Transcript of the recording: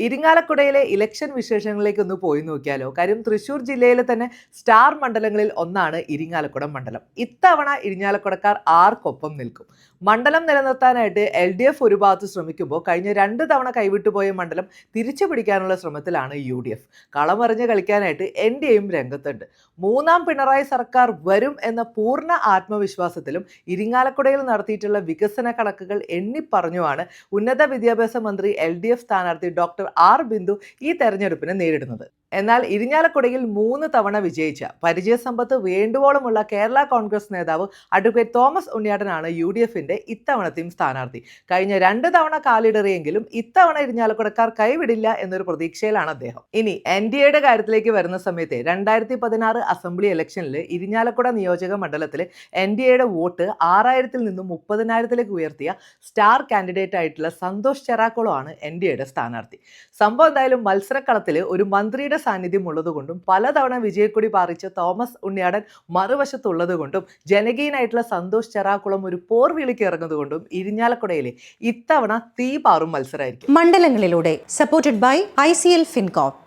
ഇരിങ്ങാലക്കുടയിലെ election വിശേഷങ്ങളിലേക്ക് ഒന്ന് പോയി നോക്കിയാലോ. കാര്യം തൃശ്ശൂർ ജില്ലയിലെ തന്നെ സ്റ്റാർ മണ്ഡലങ്ങളിൽ ഒന്നാണ് ഇരിങ്ങാലക്കുട മണ്ഡലം. ഇത്തവണ ഇരിങ്ങാലക്കുടക്കാർ ആർക്കൊപ്പം നിൽക്കും? മണ്ഡലം നിലനിർത്താനായിട്ട് LDF ഒരു ഭാഗത്ത് ശ്രമിക്കുമ്പോൾ കഴിഞ്ഞ 2 തവണ കൈവിട്ടുപോയ മണ്ഡലം തിരിച്ചു പിടിക്കാനുള്ള ശ്രമത്തിലാണ് UDF. കളമറിഞ്ഞ് കളിക്കാനായിട്ട് NDAയും രംഗത്തുണ്ട്. 3ാം പിണറായി സർക്കാർ വരും എന്ന പൂർണ്ണ ആത്മവിശ്വാസത്തിലും ഇരിങ്ങാലക്കുടയിൽ നടത്തിയിട്ടുള്ള വികസന കണക്കുകൾ എണ്ണിപ്പറഞ്ഞുമാണ് ഉന്നത വിദ്യാഭ്യാസ മന്ത്രി LDF സ്ഥാനാർത്ഥി ഡോക്ടർ R ബിന്ദു ഈ തെരഞ്ഞെടുപ്പിനെ നേരിടുന്നത്. എന്നാൽ ഇരിഞ്ഞാലക്കുടയിൽ 3 തവണ വിജയിച്ച പരിചയസമ്പത്ത് വേണ്ടുവോളമുള്ള കേരള കോൺഗ്രസ് നേതാവ് അഡ്വക്കേറ്റ് തോമസ് ഉണ്ണിയാടനാണ് UDFന്റെ ഇത്തവണത്തെയും സ്ഥാനാർത്ഥി. കഴിഞ്ഞ 2 തവണ കാലിടറിയെങ്കിലും ഇത്തവണ ഇരിഞ്ഞാലക്കുടക്കാർ കൈവിടില്ല എന്നൊരു പ്രതീക്ഷയിലാണ് അദ്ദേഹം. ഇനി NDAയുടെ കാര്യത്തിലേക്ക് വരുന്ന സമയത്ത് 2016 അസംബ്ലി ഇലക്ഷനിൽ ഇരിഞ്ഞാലക്കുട നിയോജക മണ്ഡലത്തിൽ NDAയുടെ വോട്ട് 6000-ൽ നിന്നും 30,000-ലേക്ക് ഉയർത്തിയ സ്റ്റാർ കാൻഡിഡേറ്റ് ആയിട്ടുള്ള സന്തോഷ് ചെറാക്കുളമാണ് NDAയുടെ സ്ഥാനാർത്ഥി. സംഭവം എന്തായാലും മത്സരക്കളത്തിൽ ഒരു മന്ത്രിയുടെ സാന്നിധ്യം ഉള്ളതുകൊണ്ടും പലതവണ വിജയക്കൊടി പാറിച്ച തോമസ് ഉണ്ണിയാടൻ മറുവശത്തുള്ളത് കൊണ്ടും ജനകീയനായിട്ടുള്ള സന്തോഷ് ചെറാക്കുളം ഒരു പോർവിളിക്ക് ഇറങ്ങുന്നതുകൊണ്ടും ഇരിഞ്ഞാലക്കുടയിലെ ഇത്തവണ തീ പാറും മത്സരമായിരിക്കും. മണ്ഡലങ്ങളിലൂടെ സപ്പോർട്ടഡ് ബൈ ICL FinCorp.